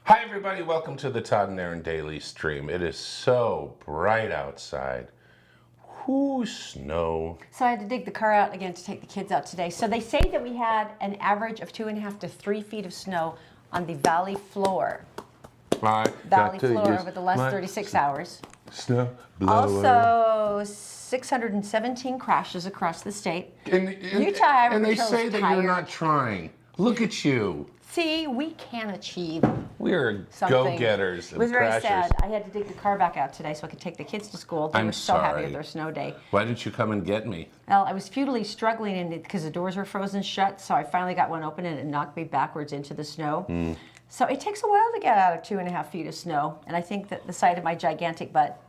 Hi everybody, welcome to the Todd and Erin Daily Stream. It is so bright outside. Whoo, snow. So I had to dig the car out again to take the kids out today. So they say that we had an average of 2.5 to 3 feet of snow on the valley floor. Over the last 36 hours. Snow Also, 617 crashes across the state. Utah, and they say that you're not trying. Look at you. See, we can achieve. We're something. Go-getters. It was very sad. I had to dig the car back out today so I could take the kids to school. They were so happy with their snow day. Why didn't you come and get me? Well, I was futilely struggling because the doors were frozen shut, so I finally got one open and it knocked me backwards into the snow. So it takes a while to get out of 2.5 feet of snow, and I think that the sight of my gigantic butt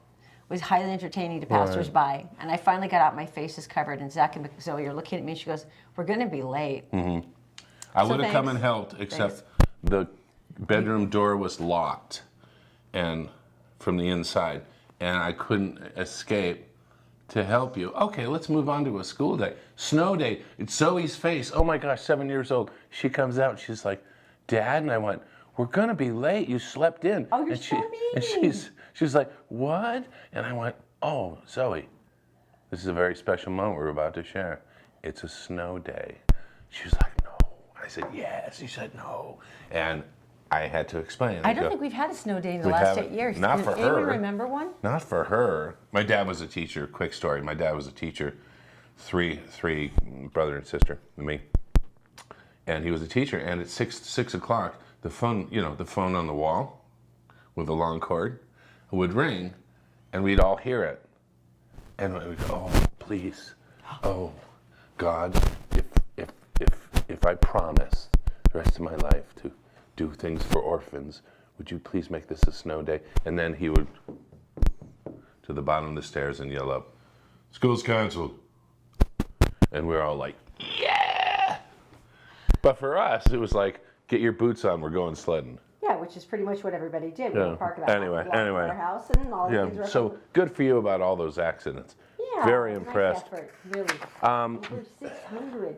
was highly entertaining to passersby. And I finally got out, my face is covered, and Zach and Zoe are looking at me and she goes, "We're going to be late." I would have come and helped, except the bedroom door was locked and from the inside, and I couldn't escape to help you. Okay, let's move on to a school day. Snow day. It's Zoe's face. Oh my gosh, 7 years old. She comes out, she's like, "Dad," and I went, "We're gonna be late. You slept in." Oh, you're so mean. And she's like, "What?" And I went, "Oh, Zoe, this is a very special moment we're about to share. It's a snow day." She was like, "No." I said, "Yes." She said, "No." And I had to explain. I don't think we've had a snow day in the last 8 years. Not for her. Does anyone remember one? Not for her. My dad was a teacher. Quick story. My dad was a teacher. Three brother and sister, and me. And he was a teacher. And at six o'clock, the phone, the phone on the wall with a long cord would ring, and we'd all hear it. And we'd go, "Oh, please, oh, God, if I promise the rest of my life to do things for orphans, would you please make this a snow day?" And then he would to the bottom of the stairs and yell up, "School's canceled." And we're all like, "Yeah!" But for us, it was like, "Get your boots on, we're going sledding." Yeah, which is pretty much what everybody did. We would park about Anyway. our house, and all the kids were So good for you about all those accidents. Yeah, very nice impressed. effort, really. Over 600.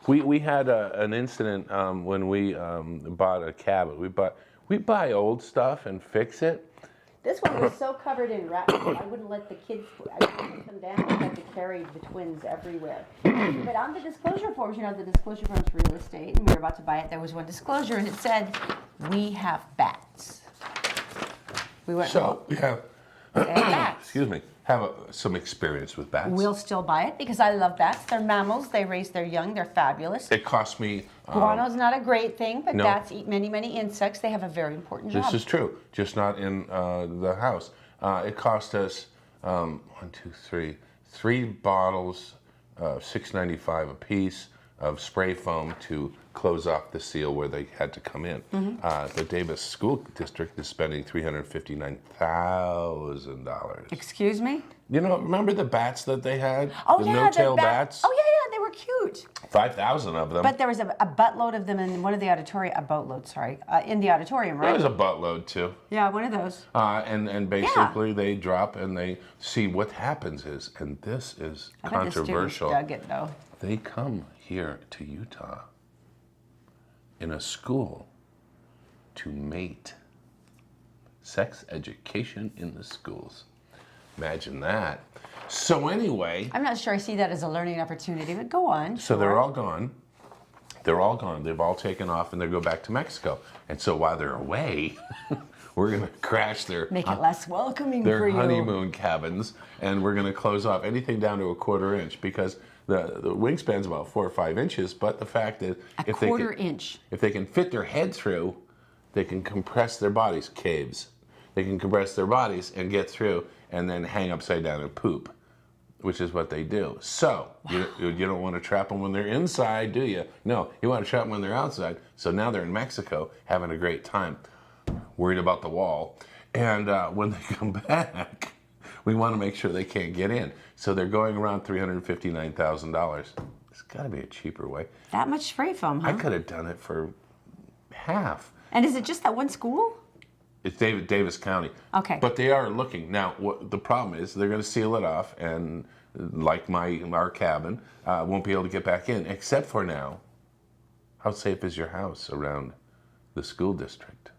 We had an incident when we bought a cabin. We buy old stuff and fix it. This one was so covered in wrap, I wouldn't let the kids. I wouldn't come down. I had to carry the twins everywhere. But on the disclosure forms, the disclosure forms for real estate, and we were about to buy it. There was one disclosure, and it said, "We have bats." We went. So we have. Bats. Excuse me. Have some experience with bats. We'll still buy it because I love bats. They're mammals. They raise their young. They're fabulous. It cost me. Guano's not a great thing, but bats eat many, many insects. They have a very important job. This is true, just not in the house. It cost us 3 bottles, $6.95 a piece of spray foam to close off the seal where they had to come in. The Davis School District is spending $359,000. Excuse me? Remember the bats that they had? Oh, the yeah, no-tail bats? Oh, yeah, they were cute. 5,000 of them. But there was a buttload of them in one of the auditorium, in the auditorium, right? There was a buttload too. Yeah, one of those. And basically they drop and they see what happens is, and this is controversial. I bet the students dug it, though. They come here to Utah in a school to mate. Sex education in the schools. Imagine that. So anyway. I'm not sure I see that as a learning opportunity, but go on. So they're all gone. They're all gone. They've all taken off and they go back to Mexico. And so while they're away, we're going to crash make it less welcoming for you. Their honeymoon cabins, and we're going to close off anything down to a 1/4 inch because the wingspan's about 4 or 5 inches. But the fact that if they can fit their head through, they can compress their bodies. Caves. They can compress their bodies and get through, and then hang upside down and poop, which is what they do. So you don't want to trap them when they're inside, do you? No, you want to trap them when they're outside. So now they're in Mexico having a great time, worried about the wall. And when they come back, we want to make sure they can't get in. So they're going around $359,000. There's got to be a cheaper way. That much spray foam, huh? I could have done it for half. And is it just that one school? It's Davis County. Okay. But they are looking. Now, what the problem is, they're going to seal it off, and like our cabin, won't be able to get back in, except for now. How safe is your house around the school district?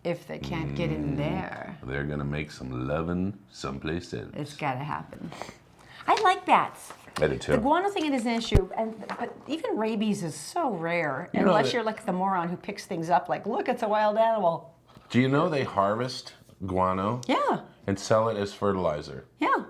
If they can't get in there, They're gonna make some lovin' someplace else. it's got to happen. I like bats. I do too. The guano thing is an issue, but even rabies is so rare, You know unless that- you're like the moron who picks things up like, look, it's a wild animal. Do you know they harvest guano Yeah, and sell it as fertilizer? yeah.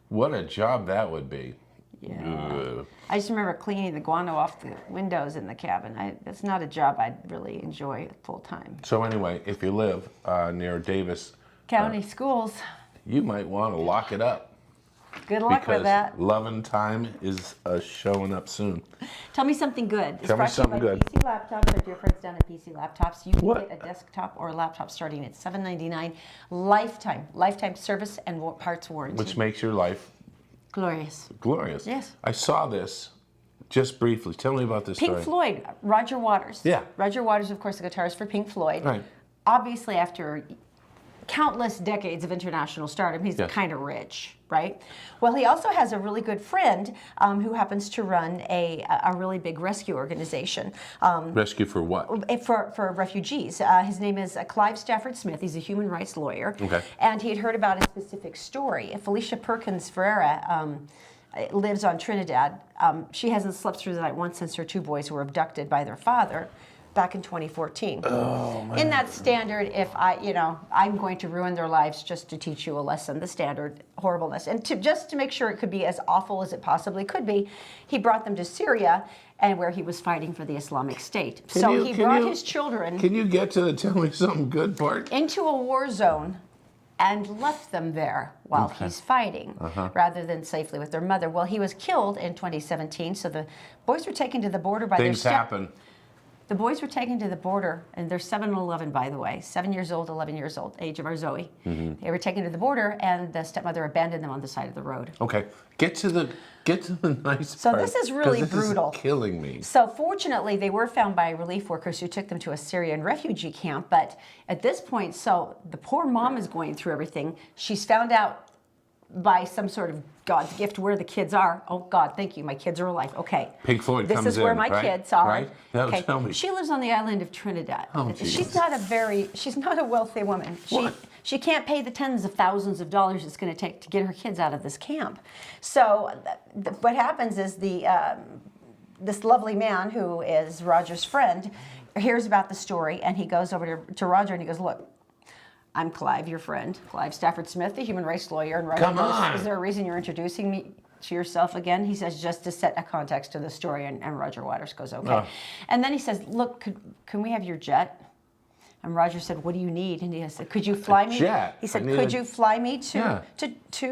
What a job that would be. Yeah. Ugh. I just remember cleaning the guano off the windows in the cabin. That's not a job I'd really enjoy full time. So anyway, if you live near Davis, County schools, you might want to lock it up. good luck Because with that. lovin' time is showing up soon. Tell me something good. It's Tell me brought to you something by good. PC Laptops, our dear friends down at PC Laptops. You can What? get a desktop or a laptop starting at $7.99, lifetime service and parts warranty. Which makes your life Glorious. glorious. Yes. I saw this just briefly. Tell me about this Pink story. Floyd, Roger Waters. Yeah. Roger Waters, of course, the guitarist for Pink Floyd. Right. Obviously, after countless decades of international stardom, he's Yes. kind of rich, right? Well, he also has a really good friend who happens to run a really big rescue organization. Rescue for what? For refugees. His name is Clive Stafford Smith. He's a human rights lawyer. Okay. And he had heard about a specific story. Felicia Perkins Ferreira lives on Trinidad. She hasn't slept through the night once since her two boys were abducted by their father back in 2014. Oh, man. In that standard, if I'm going to ruin their lives just to teach you a lesson, the standard horribleness. And just to make sure it could be as awful as it possibly could be, he brought them to Syria, and where he was fighting for the Islamic State. He brought his children Can you get to the tell me something good part? into a war zone and left them there while he's fighting, rather than safely with their mother. Well, he was killed in 2017, so the boys were taken to the border by Things their happen. The boys were taken to the border, and they're 7 and 11, by the way, 7 years old, 11 years old, age of our Zoe. Mm-hmm. They were taken to the border, and the stepmother abandoned them on the side of the road. Okay. Get to the nice So part. this is really 'cause this brutal. Is killing me. So fortunately, they were found by relief workers who took them to a Syrian refugee camp. But at this point, so the poor mom is going through everything. She's found out by some sort of God's gift where the kids are. Oh God, thank you, my kids are alive. Okay. Pink Floyd This comes is where in, my right? kids are. Right? Now Okay. tell me. She lives on the island of Trinidad. Oh, she's Jesus. not a wealthy woman. What? She can't pay the tens of thousands of dollars it's going to take to get her kids out of this camp. So what happens is this lovely man who is Roger's friend hears about the story, and he goes over to Roger and he goes, look, I'm Clive, your friend, Clive Stafford Smith, the human rights lawyer. And Roger Come goes, on. is there a reason you're introducing me to yourself again? He says, just to set a context to the story. And Roger Waters goes, okay. Oh. And then he says, look, can we have your jet? And Roger said, what do you need? And he said, could you fly me? jet? He said, I need could a- you fly me to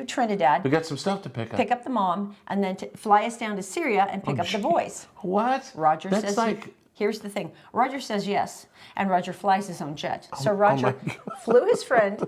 Trinidad, We got some stuff to pick up. pick up the mom, and then to fly us down to Syria and pick up the boys? What? Roger That's says, like here's the thing. Roger says yes, and Roger flies his own jet. So oh Roger my God. flew his friend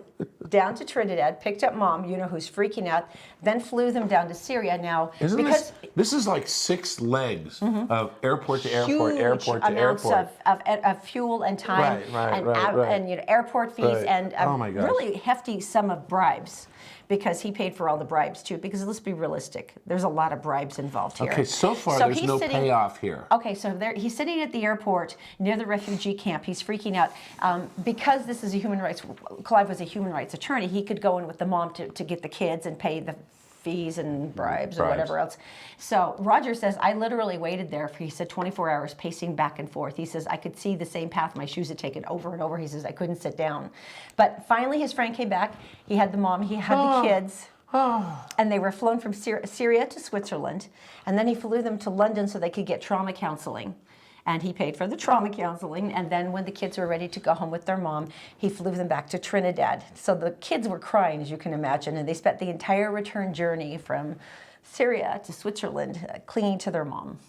down to Trinidad, picked up mom, who's freaking out, then flew them down to Syria. Now, Isn't because this is like 6 legs of airport to airport, huge airport to amounts airport. of fuel and time Right. and airport fees Right. and a Oh my gosh. really hefty sum of bribes, because he paid for all the bribes too. Because let's be realistic, there's a lot of bribes involved here. Okay, so far So there's he's no sitting- payoff here. Okay, so he's sitting at the airport near the refugee camp. He's freaking out. Because this is Clive was a human rights attorney, he could go in with the mom to get the kids and pay the fees and bribes or whatever else. So Roger says, I literally waited there for, he said, 24 hours pacing back and forth. He says, I could see the same path my shoes had taken over and over. He says, I couldn't sit down. But finally his friend came back. He had the mom, he had the kids. And they were flown from Syria to Switzerland. And then he flew them to London so they could get trauma counseling. And he paid for the trauma counseling. And then when the kids were ready to go home with their mom, he flew them back to Trinidad. So the kids were crying, as you can imagine. And they spent the entire return journey from Syria to Switzerland clinging to their mom.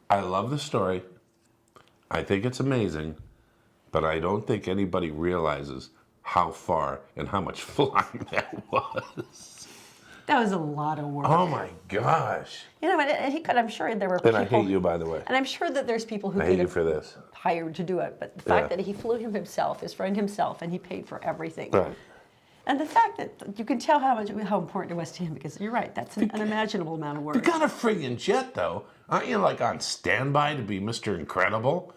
I love the story. I think it's amazing, but I don't think anybody realizes how far and how much flying that was. That was a lot of work. Oh my gosh. And he could, I'm sure there were people. And I hate you, by the way. And I'm sure that there's people who I could hate you have for this. hired to do it. But the fact that he flew him himself, his friend himself, and he paid for everything. Right. And the fact that you can tell how important it was to him, because you're right, that's an unimaginable amount of work. You got a friggin' jet, though. Aren't you like on standby to be Mr. Incredible?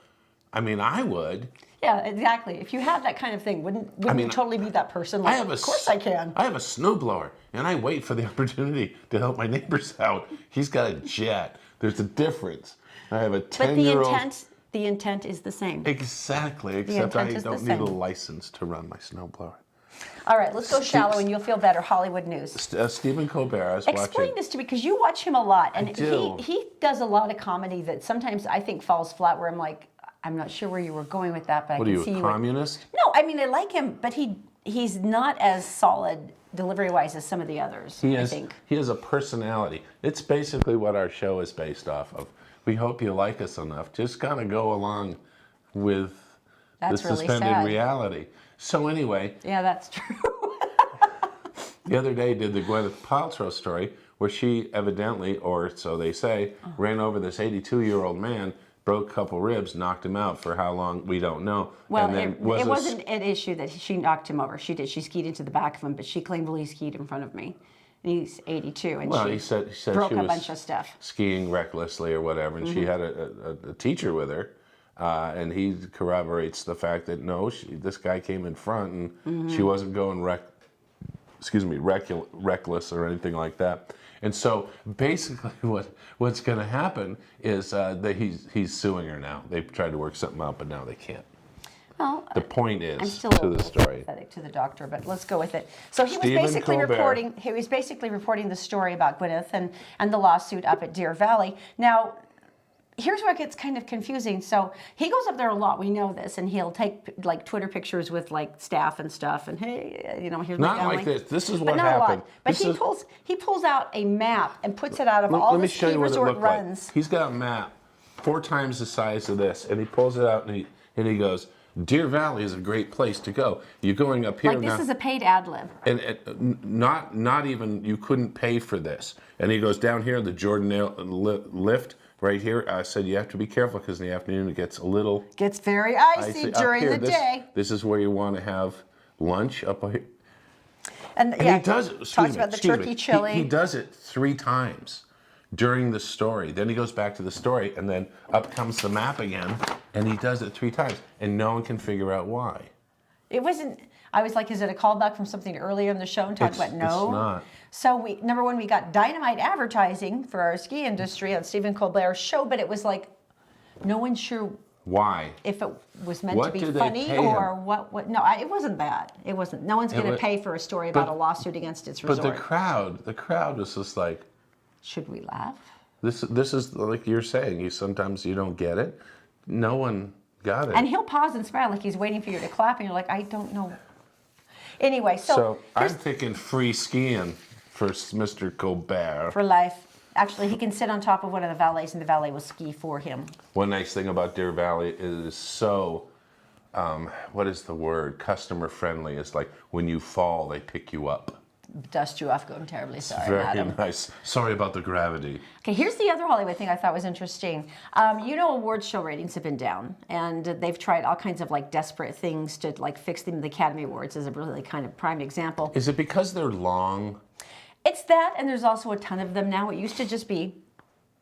I mean, I would. Yeah, exactly. If you have that kind of thing, wouldn't you totally be that person? Like, of course I can. I have a snowblower, and I wait for the opportunity to help my neighbors out. He's got a jet. There's a difference. I have a 10-year-old. But the intent is the same. Exactly, except I don't need a license to run my snowblower. All right, let's go shallow and you'll feel better. Hollywood news. Stephen Colbert, I was watching. Explain this to me, because you watch him a lot, and I do. he does a lot of comedy that sometimes I think falls flat, where I'm like, I'm not sure where you were going with that, but What I are can you, see a communist? No, I mean, I like him, but he's not as solid delivery-wise as some of the others, I think. He has a personality. It's basically what our show is based off of. We hope you like us enough. Just kind of go along with the suspended reality. So anyway. Yeah, that's true. The other day did the Gwyneth Paltrow story where she evidently, or so they say, ran over this 82-year-old man, broke a couple ribs, knocked him out for how long, we don't know. Well, and then it wasn't an issue that she knocked him over. She did. She skied into the back of him, but she claimed, well, he skied in front of me. And he's 82, and well, she he said broke she a was bunch of stuff. Skiing recklessly or whatever, and she had a teacher with her. And he corroborates the fact that no, this guy came in front, and she wasn't going reckless or anything like that. And so basically, what's going to happen is that he's suing her now. They've tried to work something out, but now they can't. Well, the point is I'm still to the story. Pathetic to the doctor, but let's go with it. So he Stephen was basically Colbert. reporting the story about Gwyneth and the lawsuit up at Deer Valley. Now, here's where it gets kind of confusing. So he goes up there a lot. We know this, and he'll take like Twitter pictures with like staff and stuff. And hey, here's my Not family. like this. This is what not happened. A lot. But he pulls out a map and puts it out of all the ski resort runs. He's got a map 4 times the size of this, and he pulls it out and he goes, Deer Valley is a great place to go. You're going up here like now. This is a paid ad lib. And not even, you couldn't pay for this. And he goes down here, the Jordan lift right here. I said you have to be careful because in the afternoon it gets Gets very icy during the day. This is where you want to have lunch up here. And he does. Talks about the turkey chili. He does it 3 times during the story. Then he goes back to the story, and then up comes the map again, and he does it 3 times, and no one can figure out why. It wasn't. I was like, is it a callback from something earlier in the show? And Todd went, no. It's not. So number one, we got dynamite advertising for our ski industry on Stephen Colbert's show, but it was like, no one's sure why. If it was meant to be funny or what. No, it wasn't that. It wasn't. No one's going to pay for a story about a lawsuit against its resort. But the crowd was just like, should we laugh? This is like you're saying. Sometimes you don't get it. No one got it. And he'll pause and smile like he's waiting for you to clap, and you're like, I don't know. Anyway, so I'm thinking free skiing for Mr. Colbert. For life. Actually, he can sit on top of one of the valets, and the valet will ski for him. One nice thing about Deer Valley is so, what is the word? Customer friendly. It's like when you fall, they pick you up. Dust you off. I'm terribly sorry, Very madam. nice. Sorry about the gravity. Okay, here's the other Hollywood thing I thought was interesting. Awards show ratings have been down, and they've tried all kinds of like desperate things to like fix them. The Academy Awards is a really kind of prime example. Is it because they're long? It's that, and there's also a ton of them now. It used to just be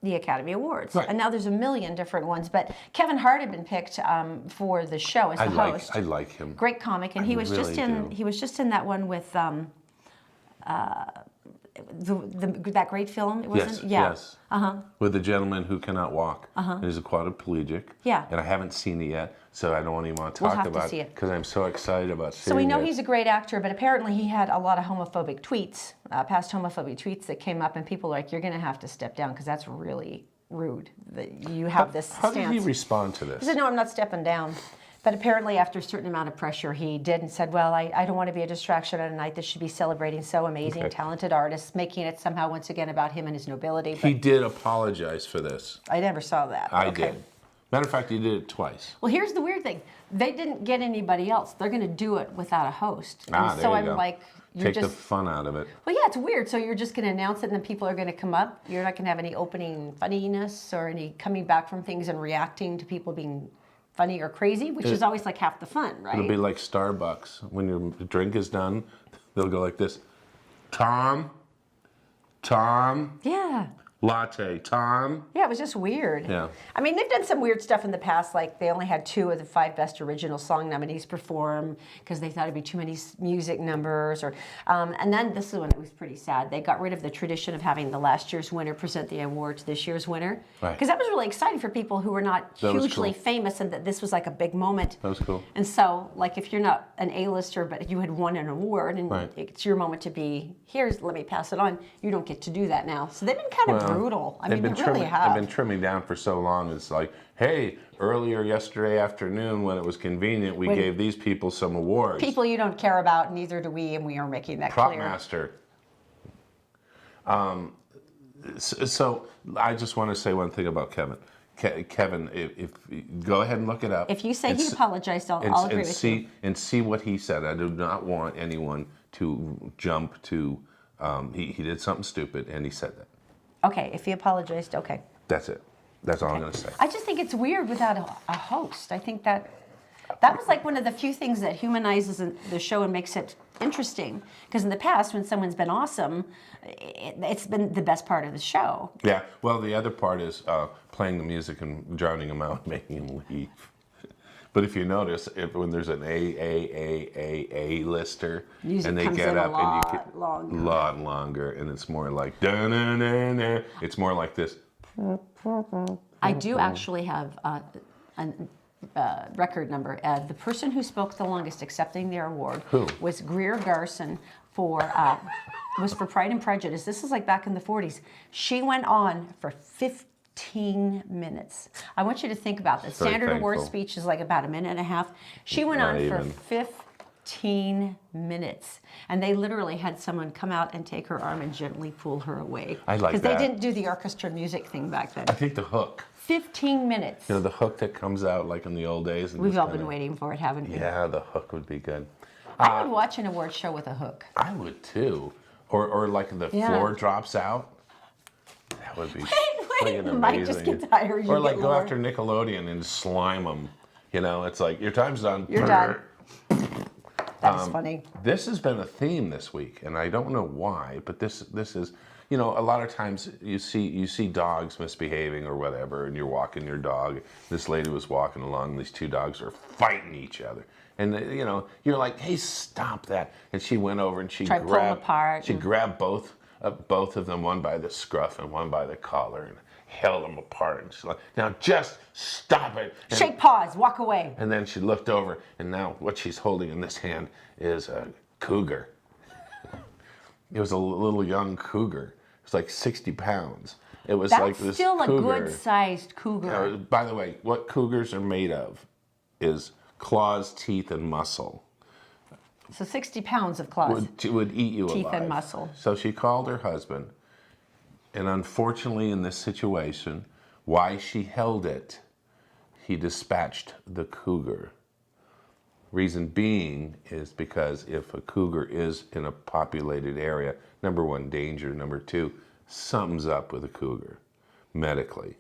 the Academy Awards, right. And now there's a million different ones. But Kevin Hart had been picked for the show as the host. I like him. Great comic, and he was just in that one with that great film. It wasn't. Yes. With the gentleman who cannot walk. And he's a quadriplegic. Yeah. And I haven't seen it yet, so I don't even want to talk about it because I'm so excited about seeing it. So we know he's a great actor, but apparently he had a lot of homophobic tweets, past homophobic tweets that came up, and people are like, "You're going to have to step down because that's really rude that you have this stance." How did he respond to this? He said, "No, I'm not stepping down." But apparently, after a certain amount of pressure, he did and said, well, I don't want to be a distraction on a night that should be celebrating so amazing, talented artists, making it somehow once again about him and his nobility. But he did apologize for this. I never saw that. I did. Matter of fact, he did it twice. Well, here's the weird thing. They didn't get anybody else. They're going to do it without a host. And so I'm like, take the fun out of it. Well, yeah, it's weird. So you're just going to announce it and then people are going to come up. You're not going to have any opening funniness or any coming back from things and reacting to people being funny or crazy, which is always like half the fun, right? It'll be like Starbucks. When your drink is done, They'll go like this. Tom, Yeah. latte, Tom. Yeah, it was just weird. Yeah. I mean, they've done some weird stuff in the past, like they only had 2 of the 5 best original song nominees perform because they thought it'd be too many music numbers. And then this is when it was pretty sad. They got rid of the tradition of having the last year's winner present the award to this year's winner. Right. Because that was really exciting for people who were not That was hugely cool. famous and that this was like a big moment. That was cool. And so, like, if you're not an A-lister, but you had won an award and Right. it's your moment to be, let me pass it on, you don't get to do that now. So they've been kind of brutal. I mean, they really have. They've been trimming down for so long. It's like, hey, earlier yesterday afternoon when it was convenient, we gave these people some awards. People you don't care about, neither do we, and we are making that Prop clear. master. So I just want to say one thing about Kevin. Kevin, if go ahead and look it up. If you say he apologized, I'll agree with you. And see what he said. I do not want anyone to jump to. He did something stupid, and he said that. Okay, if he apologized, okay. That's it. That's all I'm going to say. I just think it's weird without a host. I think that was like one of the few things that humanizes the show and makes it interesting. Because in the past, when someone's been awesome, it's been the best part of the show. Yeah. Well, the other part is playing the music and drowning them out, and making them leave. But if you notice, when there's an A lister, Music and they comes get in a up and you get longer. lot longer, and it's more like da-na-na-na. It's more like this. I do actually have a record number. The person who spoke the longest accepting their award was Greer Garson was for Pride and Prejudice. This is like back in the 40s. She went on for 15 minutes. I want you to think about this. Very Standard award thankful. speech is like about a minute and a half. She went Not on for even. 15 minutes. And they literally had someone come out and take her arm and gently pull her away. I like Because that. they didn't do the orchestra music thing back then. I think the hook. 15 minutes. You know, the hook that comes out like in the old days. And We've just all kinda- been waiting for it, haven't we? Yeah, the hook would be good. I would watch an award show with a hook. I would too. Or like the Yeah. floor drops out. That would be Wait, friggin' the mic amazing. just gets higher. You Or like get go lower. after Nickelodeon and slime them. You know, it's like your time's done. You're done. That's funny. This has been a theme this week, and I don't know why, but this is, you know, a lot of times you see dogs misbehaving or whatever, and you're walking your dog. This lady was walking along, these 2 dogs are fighting each other. And you know, you're like, hey, stop that. And she went over and she Tried pulling them grabbed apart She and- grabbed both of them, one by the scruff and one by the collar, and held them apart. And she's like, now just stop it. And, Shake paws, walk away. and then she looked over, and now what she's holding in this hand is a cougar. It was a little young cougar. It was like 60 pounds. It was That's like this still a cougar. good-sized cougar. By the way, what cougars are made of is claws, teeth, and muscle. So 60 pounds of claws. Would eat you Teeth alive. and muscle. So she called her husband, and unfortunately in this situation, why she held it, he dispatched the cougar. Reason being is because if a cougar is in a populated area, number 1, danger. Number 2, something's up with a cougar, medically.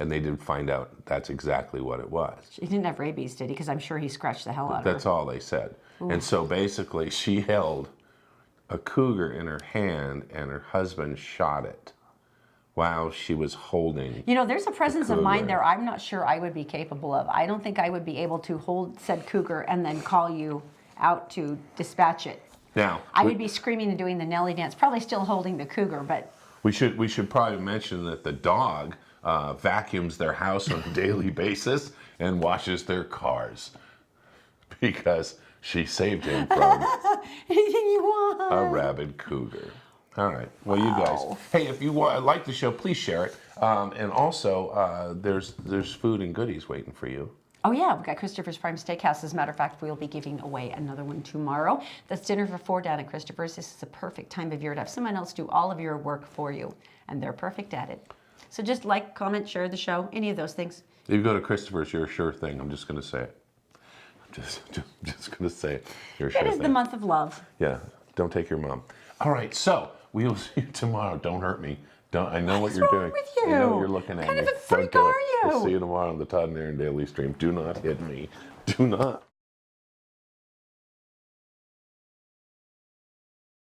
And they did find out that's exactly what it was. He didn't have rabies, did he? Because I'm sure he scratched the hell out of her. That's all they said. And so basically she held a cougar in her hand and her husband shot it while she was holding. You know, there's a presence of cougar. mind there I'm not sure I would be capable of. I don't think I would be able to hold said cougar and then call you out to dispatch it. Now, I would be screaming and doing the Nelly dance, probably still holding the cougar, but we should probably mention that the dog vacuums their house on a daily basis and washes their cars because she saved him from anything you want. a rabid cougar. All right. Well, you guys. Hey, if you like the show, please share it. And also, there's food and goodies waiting for you. Oh yeah, we've got Christopher's Prime Steakhouse. As a matter of fact, we'll be giving away another one tomorrow. That's dinner for 4 down at Christopher's. This is a perfect time of year to have someone else do all of your work for you, and they're perfect at it. So just like, comment, share the show, any of those things. If you go to Christopher's, you're a sure thing. I'm just going to say it. I'm just going to say it. You're a sure It is thing. the month of love. Yeah. Don't take your mom. All right. So we will see you tomorrow. Don't hurt me. I know what you're wrong doing. with you? I know you're looking at What kind me. of a freak Don't do it. are you? We'll see you tomorrow on the Todd and Erin Daily Stream. Do not hit me. Do not.